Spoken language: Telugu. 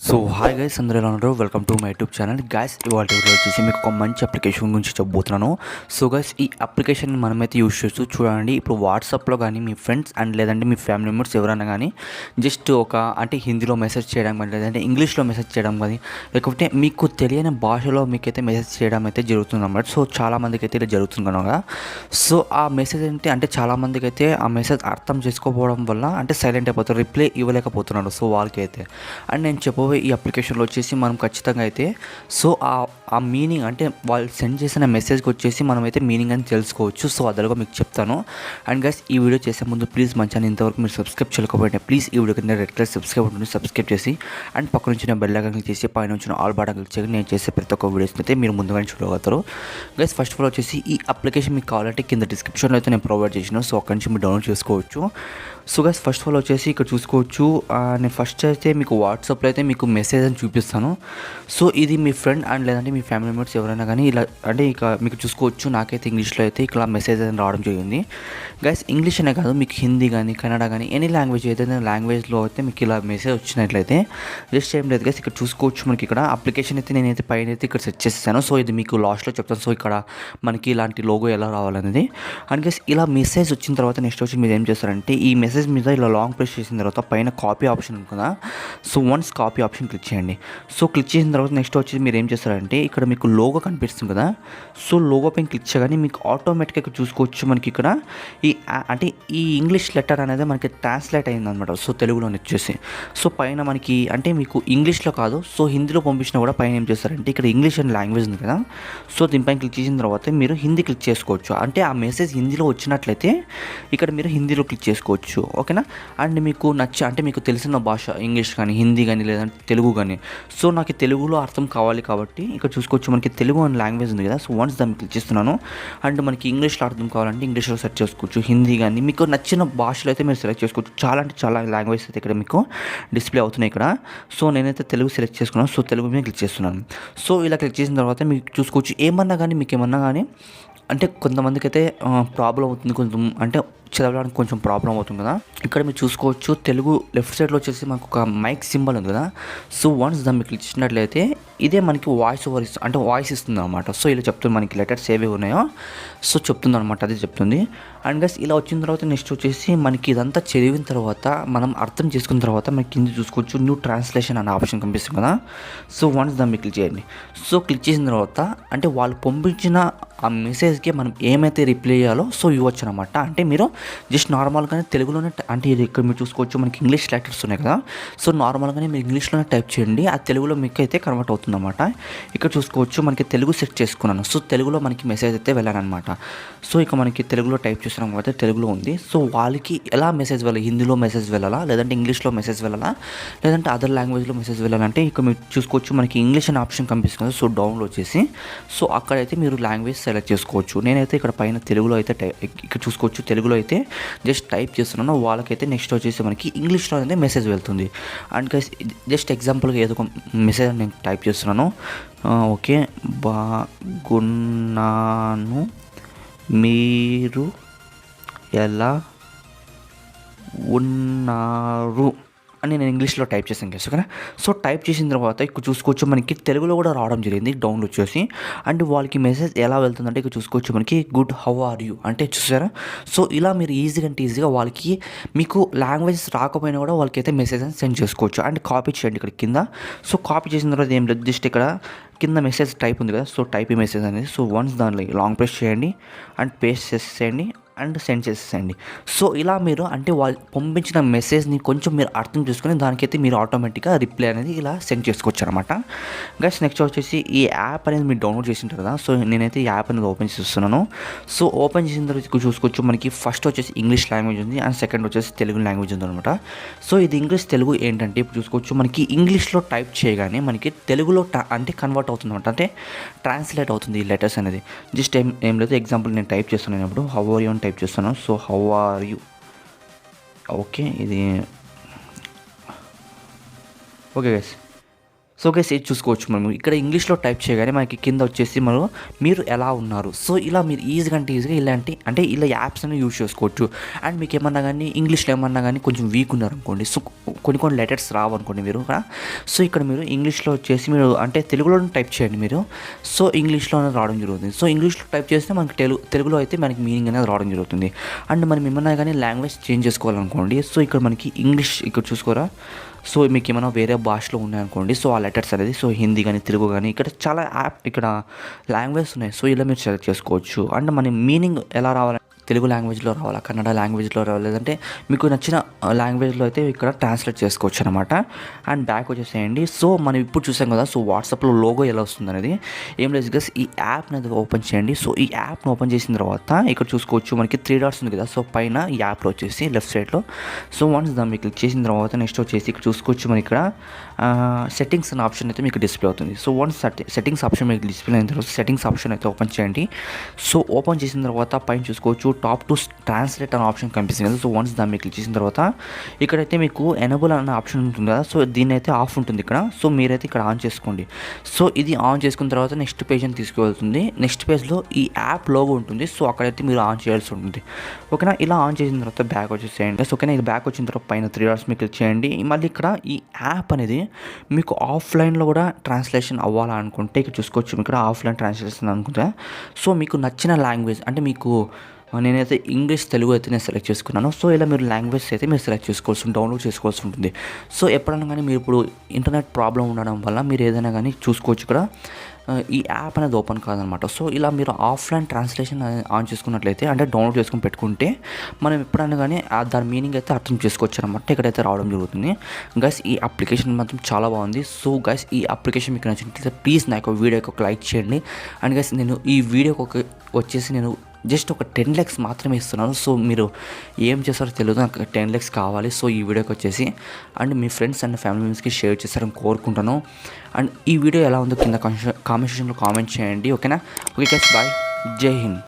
సో హాయ్ గైస్, అందరూ ఎలా ఉన్నారు? Welcome to my YouTube channel. Guys, ఇవాళ వీడియో వచ్చేసి మీకు ఒక మంచి అప్లికేషన్ గురించి చెప్పబోతున్నాను. సో గైస్, ఈ అప్లికేషన్ మనమైతే యూజ్ చేస్తూ చూడండి. ఇప్పుడు వాట్సాప్లో కానీ మీ ఫ్రెండ్స్ అండ్ లేదంటే మీ ఫ్యామిలీ మెంబర్స్ ఎవరైనా కానీ జస్ట్ అంటే హిందీలో మెసేజ్ చేయడం కానీ లేదంటే ఇంగ్లీష్లో మెసేజ్ చేయడం కానీ లేకపోతే మీకు తెలియని భాషలో మీకైతే మెసేజ్ చేయడం అయితే జరుగుతుంది అన్నమాట. సో చాలామందికి అయితే ఇలా జరుగుతుంది కనుక సో ఆ మెసేజ్ అంటే చాలామందికి అయితే ఆ మెసేజ్ అర్థం చేసుకోకపోవడం వల్ల అంటే సైలెంట్ అయిపోతారు, రిప్లై ఇవ్వలేకపోతున్నారు. సో వాళ్ళకి అయితే అండ్ నేను చెప్పబోయే ఈ అప్లికేషన్లో వచ్చేసి మనం ఖచ్చితంగా అయితే సో ఆ మీనింగ్ అంటే వాళ్ళు సెండ్ చేసిన మెసేజ్కి వచ్చేసి మనమైతే మీనింగ్ అని తెలుసుకోవచ్చు. సో అదలుగా మీకు చెప్తాను. అండ్ గైస్, ఈ వీడియో చేసే ముందు ప్లీజ్ మంచి ఇంతవరకు మీరు సబ్స్క్రైబ్ చేయకపోతే ప్లీజ్ ఈ వీడియో కింద రెడ్ కలర్ సబ్స్క్రైబ్ ఉంటుంది, సబ్స్క్రైబ్ చేసి అండ్ పక్క నుంచి బెల్ ఐకాన్ క్లిక్ చేసి పైన వచ్చిన ఆల్ బటన్ క్లిక్ చేసి నేను చేసే ప్రతి ఒక్క వీడియోస్ అయితే మీరు ముందుగానే చూడగలుగుతారు. గైస్, ఫస్ట్ ఆఫ్ ఆల్ వచ్చేసి ఈ అప్లికేషన్ మీకు కావాలంటే కింద డిస్క్రిప్షన్లో అయితే నేను ప్రొవైడ్ చేసిన, సో అక్కడి నుంచి మీరు డౌన్లోడ్ చేసుకోవచ్చు. So guys, first of all వచ్చేసి ఇక్కడ చూసుకోవచ్చు. నేను ఫస్ట్ అయితే మీకు వాట్సాప్లో అయితే మీకు మెసేజ్ అని చూపిస్తాను. సో ఇది మీ ఫ్రెండ్ అండ్ లేదంటే మీ ఫ్యామిలీ మెంబర్స్ ఎవరైనా కానీ ఇలా అంటే ఇక మీకు చూసుకోవచ్చు. నాకైతే ఇంగ్లీష్లో అయితే ఇక్కడ మెసేజ్ అని రావడం జరిగింది. గైస్, ఇంగ్లీష్ అనే కాదు, మీకు హిందీ కానీ కన్నడ కానీ ఎనీ లాంగ్వేజ్ ఏదైనా లాంగ్వేజ్లో అయితే మీకు ఇలా మెసేజ్ వచ్చినట్లయితే జస్ట్ ఏం లేదు గైస్, ఇక్కడ చూసుకోవచ్చు. మనకి ఇక్కడ అప్లికేషన్ అయితే నేనైతే పైన అయితే ఇక్కడ సెట్ చేస్తాను. సో ఇది మీకు లాస్ట్లో చెప్తాను. సో ఇక్కడ మనకి ఇలాంటి లోగో ఎలా రావాలనేది. అండ్ గైస్, ఇలా మెసేజ్ వచ్చిన తర్వాత నెక్స్ట్ వచ్చి మీరు ఏం చేస్తారంటే ఈ మెసేజ్ మీద ఇలా లాంగ్ ప్రెస్ చేసిన తర్వాత పైన కాపీ ఆప్షన్ ఉంది కదా. So once copy option click చేయండి. సో క్లిక్ చేసిన తర్వాత నెక్స్ట్ వచ్చి మీరు ఏం చేస్తారంటే ఇక్కడ మీకు లోగో కనిపిస్తుంది కదా. సో లోగో పైన క్లిక్ చేయగానే మీకు ఆటోమేటిక్గా చూసుకోవచ్చు మనకి ఇక్కడ అంటే ఈ ఇంగ్లీష్ లెటర్ అనేది మనకి ట్రాన్స్లేట్ అయింది అనమాట. సో తెలుగులో వచ్చేసి సో పైన మనకి అంటే మీకు ఇంగ్లీష్లో కాదు, సో హిందీలో పంపించినా కూడా పైన ఏం చేస్తారంటే ఇక్కడ ఇంగ్లీష్ అండ్ లాంగ్వేజ్ ఉంది కదా. సో దీనిపైన క్లిక్ చేసిన తర్వాత మీరు హిందీ క్లిక్ చేసుకోవచ్చు. అంటే ఆ మెసేజ్ హిందీలో వచ్చినట్లయితే ఇక్కడ మీరు హిందీలో క్లిక్ చేసుకోవచ్చు. ఓకేనా. అండ్ మీకు అంటే మీకు తెలిసిన భాష ఇంగ్లీష్ కానీ హిందీ కానీ లేదంటే తెలుగు కానీ సో నాకు తెలుగులో అర్థం కావాలి కాబట్టి ఇక్కడ చూసుకోవచ్చు మనకి తెలుగు అండ్ లాంగ్వేజ్ ఉంది కదా. సో వన్స్ దాన్ని క్లిక్ చేస్తున్నాను. అండ్ మనకి ఇంగ్లీష్లో అర్థం కావాలంటే ఇంగ్లీష్లో సెర్చ్ చేసుకోవచ్చు. హిందీ కానీ మీకు నచ్చిన భాషలో అయితే మీరు సెలెక్ట్ చేసుకోవచ్చు. చాలా అంటే చాలా లాంగ్వేజ్ అయితే ఇక్కడ మీకు డిస్ప్లే అవుతున్నాయి ఇక్కడ. సో నేనైతే తెలుగు సెలెక్ట్ చేసుకున్నాను. సో తెలుగు మీద క్లిక్ చేస్తున్నాను. సో ఇలా క్లిక్ చేసిన తర్వాత మీకు చూసుకోవచ్చు ఏమన్నా కానీ మీకు ఏమన్నా కానీ అంటే కొంతమందికి అయితే ప్రాబ్లం అవుతుంది, కొంచెం అంటే చదవడానికి కొంచెం ప్రాబ్లం అవుతుంది కదా. ఇక్కడ మీరు చూసుకోవచ్చు తెలుగు లెఫ్ట్ సైడ్లో వచ్చేసి మనకు ఒక మైక్ సింబల్ ఉంది కదా. సో వన్స్ దాన్ని క్లిక్ చేసినట్లయితే ఇదే మనకి వాయిస్ ఓవర్ అంటే వాయిస్ ఇస్తుంది అనమాట. సో ఇలా చెప్తుంది మనకి లెటర్స్ ఏవి ఉన్నాయో సో చెప్తుంది అనమాట, అదే చెప్తుంది. అండ్ గైస్, ఇలా వచ్చిన తర్వాత నెక్స్ట్ వచ్చేసి మనకి ఇదంతా చదివిన తర్వాత మనం అర్థం చేసుకున్న తర్వాత మనకి కింద చూసుకోవచ్చు న్యూ ట్రాన్స్లేషన్ అనే ఆప్షన్ కనిపిస్తుంది కదా. సో వన్స్ దాన్ని క్లిక్ చేయండి. సో క్లిక్ చేసిన తర్వాత అంటే వాళ్ళు పంపించిన ఆ మెసేజ్కి మనం ఏమైతే రిప్లై చేయాలో సో ఇవ్వచ్చు అనమాట. అంటే మీరు జస్ట్ నార్మల్గానే తెలుగులోనే అంటే ఇది ఇక్కడ మీరు చూసుకోవచ్చు మనకి ఇంగ్లీష్ లెటర్స్ ఉన్నాయి కదా. సో నార్మల్గానే మీరు ఇంగ్లీష్లోనే టైప్ చేయండి, ఆ తెలుగులో మీకు అయితే కన్వర్ట్ అవుతుంది అనమాట. ఇక్కడ చూసుకోవచ్చు మనకి తెలుగు సెట్ చేసుకున్నాను. సో తెలుగులో మనకి మెసేజ్ అయితే వెళ్ళానమాట. సో ఇక మనకి తెలుగులో టైప్ చేస్తున్నాం కాబట్టి తెలుగులో ఉంది. సో వాళ్ళకి ఎలా మెసేజ్ వెళ్ళాలి, హిందీలో మెసేజ్ వెళ్ళాలా లేదంటే ఇంగ్లీష్లో మెసేజ్ వెళ్ళాలా లేదంటే అదర్ లాంగ్వేజ్లో మెసేజ్ వెళ్ళాలంటే ఇక మీరు చూసుకోవచ్చు మనకి ఇంగ్లీష్ అనే ఆప్షన్ కనిపిస్తుంది. సో డౌన్లోడ్ చేసి సో అక్కడైతే మీరు లాంగ్వేజ్ సెలెక్ట్ చేసుకోవచ్చు. నేనైతే ఇక్కడ పైన తెలుగులో అయితే ఇక్కడ చూసుకోవచ్చు తెలుగులో అయితే జస్ట్ టైప్ చేస్తున్నాను. వాళ్ళకైతే నెక్స్ట్ వచ్చేసి మనకి ఇంగ్లీష్లో అయితే మెసేజ్ వెళ్తుంది. అండ్ గైస్, జస్ట్ ఎగ్జాంపుల్గా ఏదో ఒక మెసేజ్ నేను టైప్ చేస్తున్నాను. ఓకే, బాగున్నాను, మీరు ఎలా ఉన్నారు అని నేను ఇంగ్లీష్లో టైప్ చేశాను గైస్. ఓకేనా. సో టైప్ చేసిన తర్వాత ఇక్కడ చూసుకోవచ్చు మనకి తెలుగులో కూడా రావడం జరిగింది డౌన్లోడ్ చేసి. అండ్ వాళ్ళకి మెసేజ్ ఎలా వెళ్తుందంటే ఇక్కడ చూసుకోవచ్చు మనకి గుడ్ హౌ ఆర్ యూ అంటే చూసారా. సో ఇలా మీరు ఈజీగా వాళ్ళకి మీకు లాంగ్వేజెస్ రాకపోయినా కూడా వాళ్ళకి అయితే మెసేజ్ అని సెండ్ చేసుకోవచ్చు. అండ్ కాపీ చేయండి ఇక్కడ కింద. సో కాపీ చేసిన తర్వాత ఏం లేదు, జస్ట్ ఇక్కడ కింద మెసేజ్ టైప్ ఉంది కదా. సో టైప్ ఈ మెసేజ్ అనేది సో వన్స్ దానిలో లాంగ్ ప్రెస్ చేయండి అండ్ పేస్ట్ చేసేయండి అండ్ సెండ్ చేసేయండి. సో ఇలా మీరు అంటే వాళ్ళు పంపించిన మెసేజ్ని కొంచెం మీరు అర్థం చేసుకుని దానికైతే మీరు ఆటోమేటిక్గా రిప్లై అనేది ఇలా సెండ్ చేసుకోవచ్చు అనమాట. గైస్, నెక్స్ట్ వచ్చేసి ఈ యాప్ అనేది మీరు డౌన్లోడ్ చేసి ఉంటారు కదా. సో నేనైతే ఈ యాప్ అనేది ఓపెన్ చేస్తున్నాను. సో ఓపెన్ చేసిన తర్వాత చూసుకోవచ్చు మనకి ఫస్ట్ వచ్చేసి ఇంగ్లీష్ లాంగ్వేజ్ ఉంది అండ్ సెకండ్ వచ్చేసి తెలుగు లాంగ్వేజ్ ఉంది అనమాట. సో ఇది ఇంగ్లీష్ తెలుగు ఏంటంటే ఇప్పుడు చూసుకోవచ్చు మనకి ఇంగ్లీష్లో టైప్ చేయగానే మనకి తెలుగులో అంటే కన్వర్ట్ అవుతుంది అనమాట, అంటే ట్రాన్స్లేట్ అవుతుంది ఈ లెటర్స్ అనేది. జస్ట్ ఏం లేదు, ఎగ్జాంపుల్ నేను టైప్ చేస్తున్నాను ఇప్పుడు హౌ ఆర్ యూ టైప్ చేస్తాను. So how are you, okay ఇది ఓకే గైస్. సో గైస్ ఇది చూసుకోవచ్చు మనము ఇక్కడ ఇంగ్లీష్లో టైప్ చేయగానే మనకి కింద వచ్చేసి మీరు ఎలా ఉన్నారు. సో ఇలా మీరు ఈజీగా ఇలాంటి అంటే ఇలా యాప్స్ అనేవి యూజ్ చేసుకోవచ్చు. అండ్ మీకు ఏమన్నా కానీ ఇంగ్లీష్లో ఏమన్నా కానీ కొంచెం వీక్ ఉన్నారనుకోండి, సో కొన్ని లెటర్స్ రావనుకోండి మీరు సో ఇక్కడ మీరు ఇంగ్లీష్లో వచ్చేసి మీరు అంటే తెలుగులో టైప్ చేయండి మీరు. సో ఇంగ్లీష్లో అనేది రావడం జరుగుతుంది. సో ఇంగ్లీష్లో టైప్ చేస్తే మనకి తెలుగులో అయితే మనకి మీనింగ్ అనేది రావడం జరుగుతుంది. అండ్ మనం ఏమన్నా కానీ లాంగ్వేజ్ చేంజ్ చేసుకోవాలనుకోండి, సో ఇక్కడ మనకి ఇంగ్లీష్ ఇక్కడ చూసుకోరా. సో మీకు ఏమైనా వేరే భాషలో ఉన్నాయనుకోండి, సో ఆ లెటర్స్ అనేది సో హిందీ కానీ తెలుగు కానీ ఇక్కడ చాలా ఇక్కడ లాంగ్వేజ్ ఉన్నాయి. సో ఇలా మీరు సెలెక్ట్ చేసుకోవచ్చు. అండ్ మన మీనింగ్ ఎలా రావాలి, తెలుగు లాంగ్వేజ్లో రావాలా, కన్నడ లాంగ్వేజ్లో రావాలి, లేదంటే మీకు నచ్చిన లాంగ్వేజ్లో అయితే ఇక్కడ ట్రాన్స్లేట్ చేసుకోవచ్చు అనమాట. అండ్ బ్యాక్ వచ్చేసేయండి. సో మనం ఇప్పుడు చూసాం కదా, సో వాట్సాప్లో లోగో ఎలా వస్తుంది అనేది ఏం లేదు గైస్, ఈ యాప్ని అనేది ఓపెన్ చేయండి. సో ఈ యాప్ని ఓపెన్ చేసిన తర్వాత ఇక్కడ చూసుకోవచ్చు మనకి 3 డాట్స్ ఉంది కదా, సో పైన ఈ యాప్లో వచ్చేసి లెఫ్ట్ సైడ్లో. సో వన్స్ దాన్ని క్లిక్ చేసిన తర్వాత నెక్స్ట్ వచ్చేసి ఇక్కడ చూసుకోవచ్చు మనకి ఇక్కడ సెట్టింగ్స్ అనే ఆప్షన్ అయితే మీకు డిస్ప్లే అవుతుంది. సో వన్స్ సెట్టింగ్స్ ఆప్షన్ మీకు డిస్ప్లే అయిన తర్వాత సెట్టింగ్స్ ఆప్షన్ అయితే ఓపెన్ చేయండి. సో ఓపెన్ చేసిన తర్వాత పైన చూసుకోవచ్చు టాప్ టు ట్రాన్స్లేట్ అనే ఆప్షన్ కనిపిస్తుంది కదా. సో వన్స్ దాన్ని మీకు క్లిక్ చేసిన తర్వాత ఇక్కడైతే మీకు ఎనేబుల్ అనే ఆప్షన్ ఉంటుంది కదా, సో దీని అయితే ఆఫ్ ఉంటుంది ఇక్కడ. సో మీరైతే ఇక్కడ ఆన్ చేసుకోండి. సో ఇది ఆన్ చేసుకున్న తర్వాత నెక్స్ట్ పేజ్ అని తీసుకువెళ్తుంది. నెక్స్ట్ పేజ్లో ఈ యాప్ లోగో ఉంటుంది. సో అక్కడైతే మీరు ఆన్ చేయాల్సి ఉంటుంది. ఓకేనా, ఇలా ఆన్ చేసిన తర్వాత బ్యాక్ వచ్చేసేయండి. ఓకేనా, ఇది బ్యాక్ వచ్చిన తర్వాత పైన 3 డాట్స్ మీకు క్లిక్ చేయండి. మళ్ళీ ఇక్కడ ఈ యాప్ అనేది మీకు ఆఫ్లైన్లో కూడా ట్రాన్స్లేషన్ అవ్వాలనుకుంటే ఇక్కడ చూసుకోవచ్చు. మీకు ఇక్కడ ఆఫ్లైన్ ట్రాన్స్లేషన్ అనుకుంటే సో మీకు నచ్చిన లాంగ్వేజ్ అంటే మీకు నేనైతే ఇంగ్లీష్ తెలుగు అయితే నేను సెలెక్ట్ చేసుకున్నాను. సో ఇలా మీరు లాంగ్వేజ్ అయితే మీరు సెలెక్ట్ చేసుకోవాల్సి డౌన్లోడ్ చేసుకోవాల్సి ఉంటుంది. సో ఎప్పుడైనా కానీ మీరు ఇప్పుడు ఇంటర్నెట్ ప్రాబ్లం ఉండడం వల్ల మీరు ఏదైనా కానీ చూసుకోవచ్చు ఇక్కడ ఈ యాప్ అనేది ఓపెన్ కాదనమాట. సో ఇలా మీరు ఆఫ్లైన్ ట్రాన్స్లేషన్ ఆన్ చేసుకున్నట్లయితే అంటే డౌన్లోడ్ చేసుకుని పెట్టుకుంటే మనం ఎప్పుడైనా కానీ దాని మీనింగ్ అయితే అర్థం చేసుకోవచ్చు అనమాట. ఇక్కడైతే రావడం జరుగుతుంది. గైస్ ఈ అప్లికేషన్ మాత్రం చాలా బాగుంది. సో గైస్ ఈ అప్లికేషన్ మీకు నచ్చినట్లయితే ప్లీజ్ నాకు వీడియోకి ఒక లైక్ చేయండి. అండ్ గైస్ నేను ఈ వీడియోకి వచ్చేసి నేను జస్ట్ ఒక 10 lakhs మాత్రమే ఇస్తున్నాను. సో మీరు ఏం చేస్తారో తెలియదు, నాకు 10 lakhs కావాలి. సో ఈ వీడియోకి వచ్చేసి and me friends and family మెంబర్స్కి షేర్ చేస్తారని కోరుకుంటాను. అండ్ ఈ వీడియో ఎలా ఉందో కింద కామెంట్ సెక్షన్లో కామెంట్ చేయండి. ఓకేనా, ఓకే గైస్, బాయ్, జై హింద్.